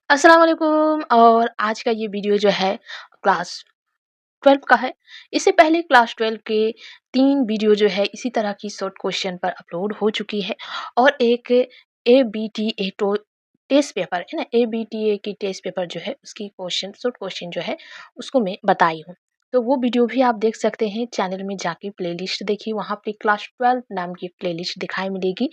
अस्सलाम वालेकुम। और आज का ये वीडियो जो है क्लास 12 का है। इससे पहले क्लास 12 के 3 वीडियो जो है इसी तरह की शॉर्ट क्वेश्चन पर अपलोड हो चुकी है और एक एबीटीए टेस्ट पेपर है ना, एबीटीए की टेस्ट पेपर जो है उसकी क्वेश्चन शॉर्ट क्वेश्चन जो है उसको मैं बताई हूँ। तो वो वीडियो भी आप देख सकते हैं, चैनल में जाके प्लेलिस्ट देखिए, वहाँ पे क्लास 12 नाम की प्लेलिस्ट दिखाई मिलेगी,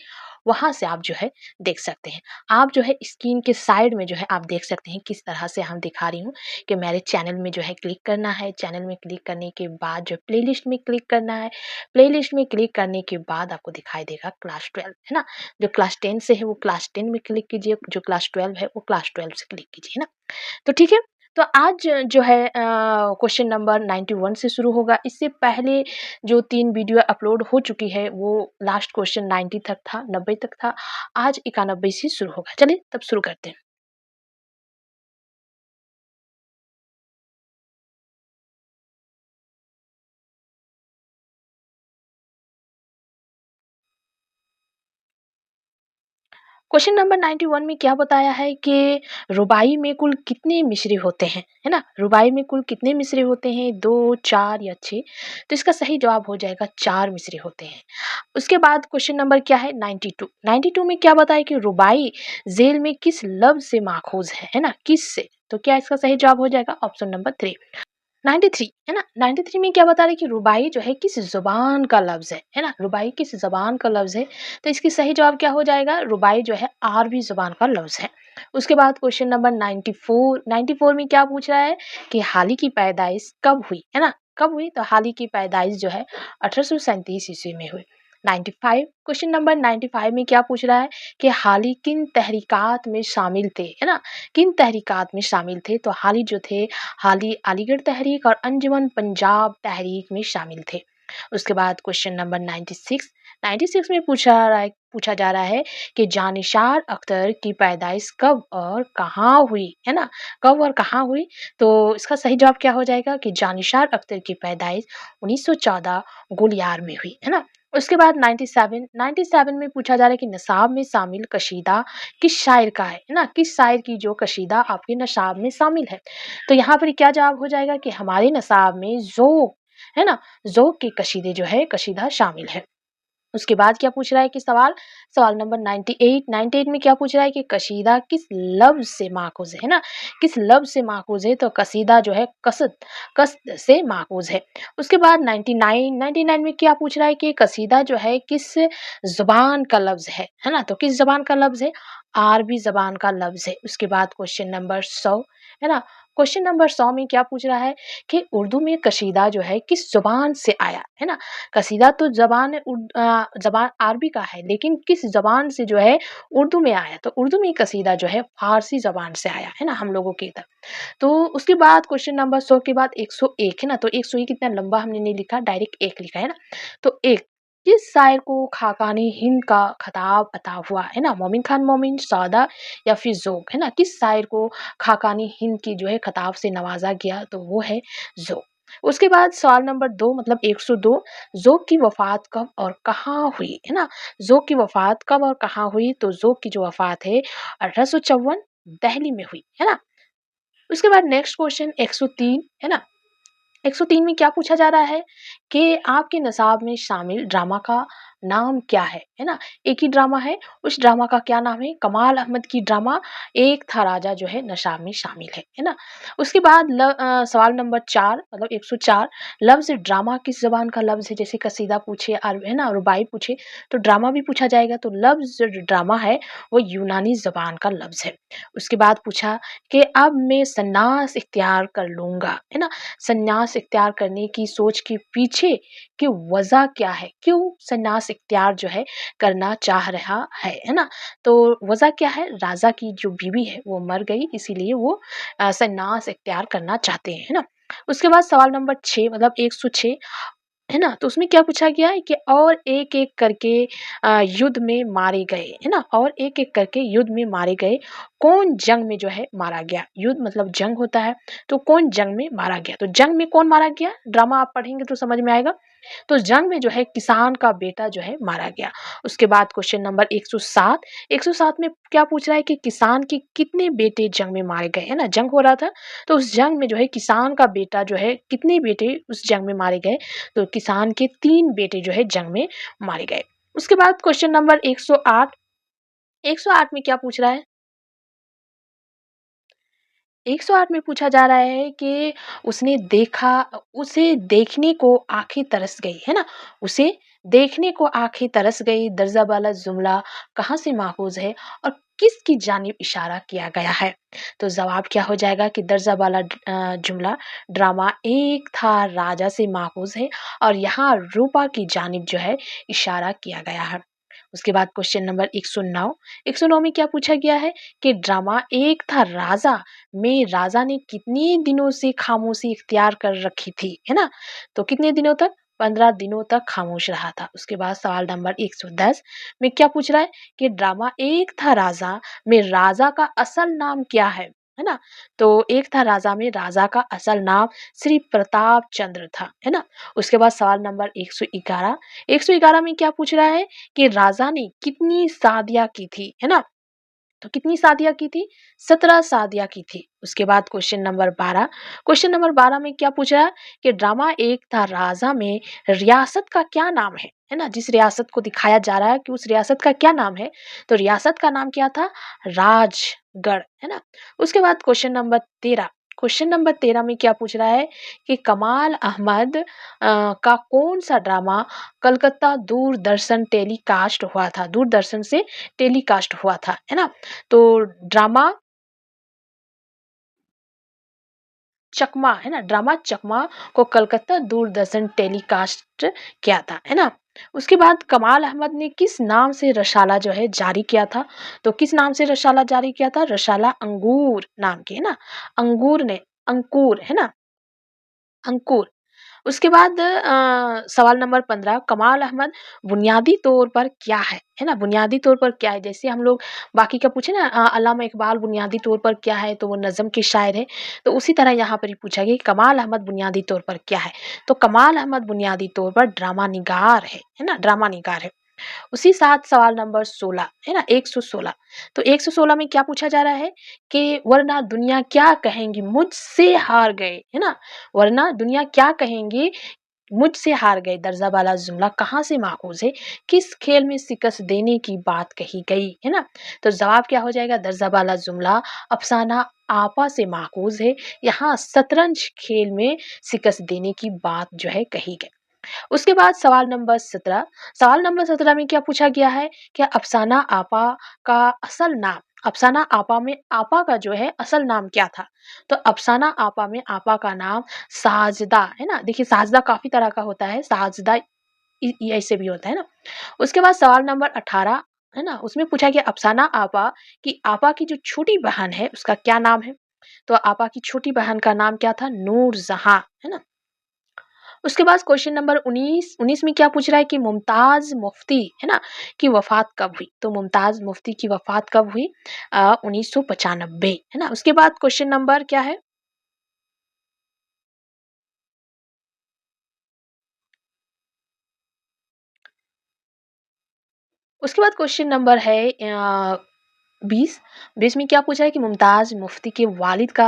वहाँ से आप जो है देख सकते हैं। आप जो है स्क्रीन के साइड में जो है आप देख सकते हैं किस तरह से हम दिखा रही हूँ कि मेरे चैनल में जो है क्लिक करना है। चैनल में क्लिक करने के बाद जो प्लेलिस्ट में क्लिक करना है। प्लेलिस्ट में क्लिक करने के बाद आपको दिखाई देगा क्लास 12 है ना। जो क्लास 10 से है वो क्लास 10 में क्लिक कीजिए, जो क्लास 12 है वो क्लास 12 से क्लिक कीजिए, है ना। तो ठीक है। तो आज जो है क्वेश्चन नंबर 91 से शुरू होगा। इससे पहले जो 3 वीडियो अपलोड हो चुकी है वो लास्ट क्वेश्चन 90 तक था, 90 तक था। आज 91 से शुरू होगा। चलिए तब शुरू करते हैं। क्वेश्चन नंबर 91 में क्या बताया है कि रुबाई में कुल कितने मिसरे होते हैं, है ना। रुबाई में कुल कितने मिसरे होते हैं, 2, 4 या 6। तो इसका सही जवाब हो जाएगा 4 मिसरे होते हैं। उसके बाद क्वेश्चन नंबर क्या है 92। 92 में क्या बताया कि रुबाई जेल में किस लफ्ज से माखूज है ना, किस से। तो क्या इसका सही जवाब हो जाएगा ऑप्शन नंबर 3। 93 है ना। 93 में क्या बता रहे हैं कि रुबाई जो है किस ज़ुबान का लफ्ज़ है ना। रुबाई किस ज़ुबान का लफ्ज़ है। तो इसकी सही जवाब क्या हो जाएगा, रुबाई जो है अरबी ज़ुबान का लफ्ज़ है। उसके बाद क्वेश्चन नंबर 94। 94 में क्या पूछ रहा है कि हाली की पैदाइश कब हुई, है ना। कब हुई, तो हाली की पैदाइश जो है 1837 ईस्वी में हुई। 95 क्वेश्चन नंबर 95 में क्या पूछ रहा है कि हाली किन तहरीकात में शामिल थे, है ना। किन तहरीकात में शामिल थे, तो हाली जो थे हाली अलीगढ़ तहरीक और अंजुमन पंजाब तहरीक में शामिल थे। उसके बाद क्वेश्चन नंबर 96। 96 में पूछा जा रहा है कि जानिशार अख्तर की पैदाइश कब और कहाँ हुई, है ना। कब और कहाँ हुई, तो इसका सही जवाब क्या हो जाएगा कि जानिशार अख्तर की पैदाइश 1914 गोलियार में हुई, है ना। उसके बाद 97। 97 में पूछा जा रहा है कि नसाब में शामिल कशीदा किस शायर का है ना। किस शायर की जो कशीदा आपके नसाब में शामिल है। तो यहाँ पर क्या जवाब हो जाएगा कि हमारे नसाब में ज़ोक, है ना, ज़ोक के कशीदे जो है कशीदा शामिल है। उसके बाद क्या पूछ रहा है कि सवाल नंबर 98। 98 में क्या पूछ रहा है कि कशीदा किस लफ्ज़ से माखूज़ है ना। किस लफ्ज़ से माखूज़ है, तो कसीदा जो है कसद से माखूज़ है। उसके बाद 99। 99 में क्या पूछ रहा है कि कसीदा जो है किस ज़ुबान का लफ्ज़ है ना। तो किस ज़ुबान का लफ्ज़ है, अरबी ज़ुबान का लफ्ज़ है। उसके बाद क्वेश्चन नंबर 100, है ना। क्वेश्चन नंबर 100 में क्या पूछ रहा है कि उर्दू में कसीदा जो है किस ज़ुबान से आया, है ना। कसीदा तो ज़बान अरबी का है, लेकिन किस ज़बान से जो है उर्दू में आया, तो उर्दू में कसीदा जो है फ़ारसी ज़बान से आया, है ना, हम लोगों की तरफ। तो उसके बाद क्वेश्चन नंबर 100 के बाद 101, है ना। तो 101 इतना लंबा हमने नहीं लिखा, डायरेक्ट 1 लिखा, है ना। तो 1 किस शायर को खाकानी हिंद का खिताब अता हुआ, है ना। मोमिन खान मोमिन, सादा या फिर ज़ोक, है ना। किस शायर को खाकानी हिंद की जो है खिताब से नवाजा गया, तो वो है ज़ोक। उसके बाद सवाल नंबर 2 मतलब 102। ज़ोक की वफ़ात कब और कहाँ हुई, है ना। ज़ोक की वफ़ात कब और कहाँ हुई, तो ज़ोक की जो वफ़ात है 1854 दिल्ली में हुई, है ना। उसके बाद नेक्स्ट क्वेश्चन 103, है ना। 103 में क्या पूछा जा रहा है कि आपके नसाब में शामिल ड्रामा का नाम क्या है ना। एक ही ड्रामा है, उस ड्रामा का क्या नाम है, कमाल अहमद की ड्रामा एक था राजा जो है नसाब में शामिल है ना। उसके बाद सवाल नंबर 4 मतलब 104। लफ्ज़ ड्रामा किस ज़बान का लफ्ज़ है, जैसे कसीदा पूछे और है ना रुबाई पूछे तो ड्रामा भी पूछा जाएगा। तो लफ्ज़ जो ड्रामा है वो यूनानी ज़बान का लफ्ज़ है। उसके बाद पूछा कि अब मैं सन्नास इख्तियार कर लूँगा, है ना। संन्यास इख्तियार करने की सोच के पीछे की वजह क्या है, क्यों संन्यास इख्तियार जो है करना चाह रहा है ना। तो वजह क्या है, राजा की जो बीवी है वो मर गई, इसीलिए वो संन्यास इख्तियार करना चाहते हैं, है ना। उसके बाद सवाल नंबर 6 मतलब 106, है ना। तो उसमें क्या पूछा गया है कि और एक-एक करके युद्ध में मारे गए, है ना। और एक-एक करके युद्ध में मारे गए, कौन जंग में जो है मारा गया। युद्ध मतलब जंग होता है, तो कौन जंग में मारा गया। तो जंग में कौन मारा गया, ड्रामा आप पढ़ेंगे तो समझ में आएगा। तो जंग में जो है किसान का बेटा जो है मारा गया। उसके बाद क्वेश्चन नंबर 107, 107 में क्या पूछ रहा है कि किसान के कितने बेटे जंग में मारे गए, है ना? जंग हो रहा था, तो उस जंग में जो है किसान का बेटा जो है कितने बेटे उस जंग में मारे गए? तो किसान के 3 बेटे जो है जंग में मारे गए। उसके बाद क्वेश्चन नंबर 108, 108 में क्या पूछ रहा है? 108 में पूछा जा रहा है कि उसने देखा, उसे देखने को आँखें तरस गई, है ना? उसे देखने को आँखें तरस गई, दर्जा वाला जुमला कहाँ से माख़ूज़ है और किसकी जानिब इशारा किया गया है? तो जवाब क्या हो जाएगा कि दर्जा वाला जुमला ड्रामा एक था राजा से माख़ूज़ है और यहाँ रूपा की जानिब जो है इशारा किया गया है। उसके बाद क्वेश्चन नंबर 109, 109 में क्या पूछा गया है कि ड्रामा एक था राजा में राजा ने कितने दिनों से खामोशी इख्तियार कर रखी थी, है ना? तो कितने दिनों तक? 15 दिनों तक खामोश रहा था। उसके बाद सवाल नंबर 110 में क्या पूछ रहा है कि ड्रामा एक था राजा में राजा का असल नाम क्या है ना? तो एक था राजा में राजा का असल नाम श्री प्रताप चंद्र था, है ना? उसके बाद सवाल नंबर 111, 111 में क्या पूछ रहा है कि राजा ने कितनी शादियाँ की थी, है ना? तो कितनी शादियाँ की थी? 17 शादियाँ की थी। उसके बाद क्वेश्चन नंबर 12, क्वेश्चन नंबर 12 में क्या पूछ रहा है कि ड्रामा एक था राजा में रियासत का क्या नाम है ना? जिस रियासत को दिखाया जा रहा है कि उस रियासत का क्या नाम है? तो रियासत का नाम क्या था? राजगढ़, है ना? उसके बाद क्वेश्चन नंबर 13, क्वेश्चन नंबर 13 में क्या पूछ रहा है कि कमाल अहमद का कौन-सा ड्रामा कलकत्ता दूरदर्शन टेलीकास्ट हुआ था? दूरदर्शन से टेलीकास्ट हुआ था, है ना? तो ड्रामा चकमा, है ना? ड्रामा चकमा को कलकत्ता दूरदर्शन टेलीकास्ट किया था, है ना? उसके बाद कमाल अहमद ने किस नाम से रसाला जो है जारी किया था? तो किस नाम से रसाला जारी किया था? रसाला अंगूर नाम के, है ना? अंगूर ने अंकुर, है ना? अंकुर। उसके बाद सवाल नंबर 15, कमाल अहमद बुनियादी तौर पर क्या है ना? बुनियादी तौर पर क्या है? जैसे हम लोग बाकी का पूछे ना, अल्लामा इकबाल बुनियादी तौर पर क्या है? तो वो नज़्म के शायर हैं। तो उसी तरह यहाँ पर भी पूछा गया कि कमाल अहमद बुनियादी तौर पर क्या है? तो कमाल अहमद बुनियादी तौर पर ड्रामा निगार है ना? ड्रामा निगार है। उसी साथ सवाल नंबर 16, है ना? 116, तो 116 में क्या पूछा जा रहा है कि वरना दुनिया क्या कहेंगी मुझसे हार गए, है ना? वरना दुनिया क्या कहेंगी मुझसे हार गए, दर्जा वाला जुमला कहाँ से माखूज है? किस खेल में शिकस्त देने की बात कही गई, है ना? तो जवाब क्या हो जाएगा? दर्जा वाला जुमला अफसाना आपा से माखूज है। यहाँ शतरंज खेल में शिकस्त देने की बात जो है कही गई। उसके बाद सवाल नंबर 17, सवाल नंबर 17 में क्या पूछा गया है कि अफसाना आपा का असल नाम, अफसाना आपा में आपा का जो है असल नाम क्या था? तो अफसाना आपा में आपा का नाम साजदा, है ना? देखिए साजदा काफी तरह का होता है, साजदा ऐसे भी होता है ना। उसके बाद सवाल नंबर 18, है ना? उसमें पूछा गया अफसाना आपा की आपा की जो छोटी बहन है उसका क्या नाम है? तो आपा की छोटी बहन का नाम क्या था? नूर जहां, है ना? उसके बाद क्वेश्चन नंबर 19, 19 में क्या पूछ रहा है कि मुमताज मुफ्ती, है ना, की वफात कब हुई? तो मुमताज मुफ्ती की वफात कब हुई? 1995, है ना। उसके बाद क्वेश्चन नंबर क्या है? उसके बाद क्वेश्चन नंबर है 20, 20 में क्या पूछा है कि मुमताज मुफ्ती के वालिद का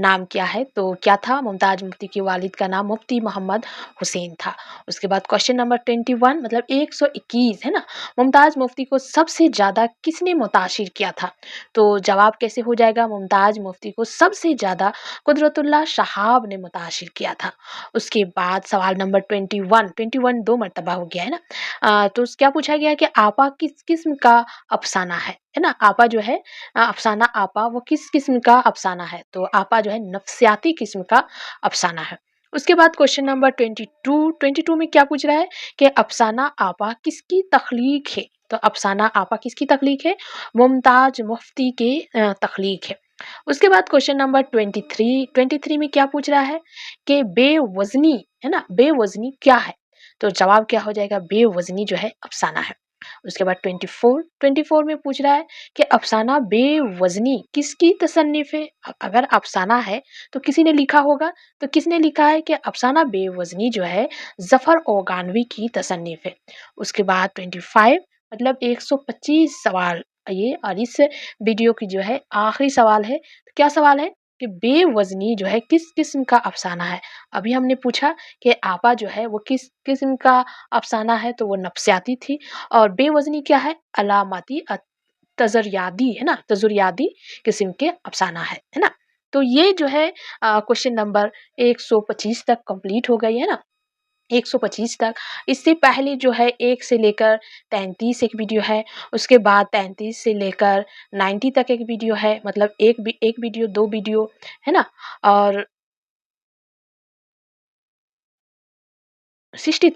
नाम क्या है? तो क्या था? मुमताज मुफ्ती के वालिद का नाम मुफ्ती मोहम्मद हुसैन था। उसके बाद क्वेश्चन नंबर 21 मतलब 121, है ना? मुमताज मुफ्ती को सबसे ज़्यादा किसने मुताशिर किया था? तो जवाब कैसे हो जाएगा? मुमताज मुफ्ती को सबसे ज़्यादा कुदरतुल्लाह शहाब ने मुताशिर किया था। उसके बाद सवाल नंबर 21, 21 2 मर्तबा हो गया है ना? तो क्या पूछा गया है कि आपा किस किस्म का अफ़साना है ना? आपा जो है अफ़साना आपा वो किस किस्म का अफ़साना है? तो आपा जो है नफ्सियाती किस्म का अफ़साना है। उसके बाद क्वेश्चन नंबर 22, 22 में क्या पूछ रहा है कि अफ़साना आपा किसकी तख्लीक है? तो अफ़साना आपा किसकी तख्लीक है? मुमताज मुफ्ती के तख्लीक है। उसके बाद क्वेश्चन नंबर 23, 23 में क्या पूछ रहा है कि बेवज़नी, है ना? बेवज़नी क्या है? तो जवाब क्या हो जाएगा? बेवज़नी जो है अफ़साना है। उसके बाद 24 में पूछ रहा है कि अफ़साना बेवज़नी किसकी तसन्निफ़ है? अगर अफ़साना है तो किसी ने लिखा होगा, तो किसने लिखा है कि अफ़साना बेवज़नी जो है ज़फ़र ओगानवी की तसन्निफ़ है। उसके बाद 25 मतलब 125 सवाल ये और इस वीडियो की जो है आखिरी सवाल है। तो क्या सवाल है कि बेवज़नी जो है किस किस्म का अफ़साना है? अभी हमने पूछा कि आपा जो है वो किस किस्म का अफ़साना है, तो वो नफ़्सियाती थी और बेवज़नी क्या है? अलामती तज़रियादी है ना? तज़ुर्यादी किस्म के अफ़साना है ना? तो ये जो है क्वेश्चन नंबर 125 तक कंप्लीट हो गई है ना? 125 तक। इससे पहले जो है 1 से लेकर 33 एक वीडियो है, उसके बाद 33 से लेकर 90 तक एक वीडियो है, मतलब एक वीडियो, 2 वीडियो, है ना? और 60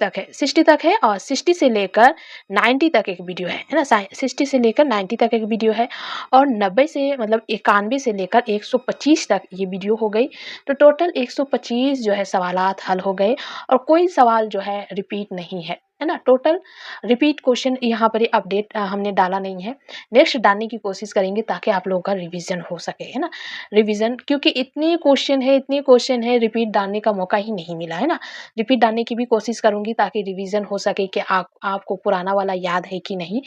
तक है और 60 से लेकर 90 तक एक वीडियो है ना? 60 से लेकर 90 तक एक वीडियो है और 90 से मतलब 91 से लेकर 125 तक ये वीडियो हो गई। तो टोटल 125 जो है सवालात हल हो गए और कोई सवाल जो है रिपीट नहीं है ना? टोटल रिपीट क्वेश्चन यहाँ पर अपडेट हमने डाला नहीं है। नेक्स्ट डालने की कोशिश करेंगे ताकि आप लोगों का रिवीजन हो सके, है ना? रिवीजन क्योंकि इतने क्वेश्चन है रिपीट डालने का मौका ही नहीं मिला, है ना? रिपीट डालने की भी कोशिश करूँगी ताकि रिवीजन हो सके कि आपको पुराना वाला याद है कि नहीं।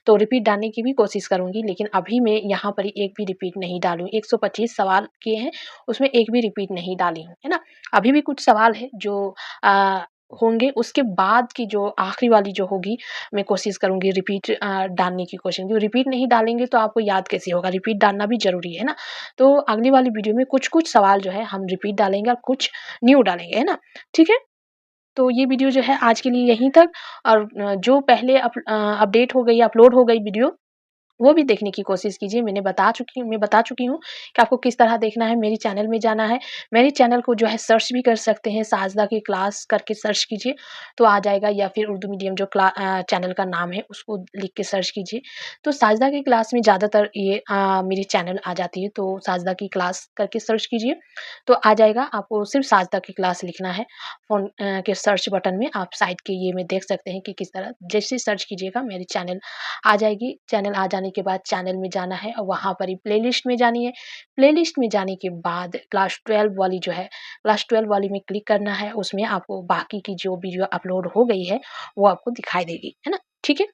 तो रिपीट डालने की भी कोशिश करूँगी लेकिन अभी मैं यहाँ पर एक भी रिपीट नहीं डालूँ। 125 सवाल किए हैं, उसमें एक भी रिपीट नहीं डाली हूँ, है ना? अभी भी कुछ सवाल है जो अ, होंगे उसके बाद की जो आखिरी वाली जो होगी, मैं कोशिश करूँगी रिपीट डालने की कोशिश क्योंकि रिपीट नहीं डालेंगे तो आपको याद कैसे होगा? रिपीट डालना भी ज़रूरी है ना? तो अगली वाली वीडियो में कुछ-कुछ सवाल जो है हम रिपीट डालेंगे और कुछ न्यू डालेंगे, है ना? ठीक है? तो ये वीडियो जो है आज के लिए यहीं तक और जो पहले अपडेट हो गई, अपलोड हो गई वीडियो वो भी देखने की कोशिश कीजिए। मैं बता चुकी हूँ कि आपको किस तरह देखना है, मेरे चैनल में जाना है। मेरे चैनल को जो है सर्च भी कर सकते हैं, साजदा की क्लास करके सर्च कीजिए, तो आ जाएगा या फिर उर्दू मीडियम जो चैनल का नाम है, उसको लिख के सर्च कीजिए। तो साजदा की क्लास में ज़्यादातर ये मेरी चैनल आ जाती है, तो साजदा की क्लास करके सर्च कीजिए, तो आ जाएगा। आपको सिर्फ़ साजदा की क्लास लिखना है। फ़ोन के सर्च बटन में आप साइट के ये में देख सकते हैं कि किस तरह जैसे सर्च कीजिएगा मेरी चैनल आ जाएगी। चैनल आ जाने के बाद चैनल में जाना है और वहाँ पर ही प्लेलिस्ट में जानी है। प्लेलिस्ट में जाने के बाद क्लास 12 वाली जो है, क्लास 12 वाली में क्लिक करना है, उसमें आपको बाकी की जो वीडियो अपलोड हो गई है, वो आपको दिखाई देगी, है ना? ठीक है?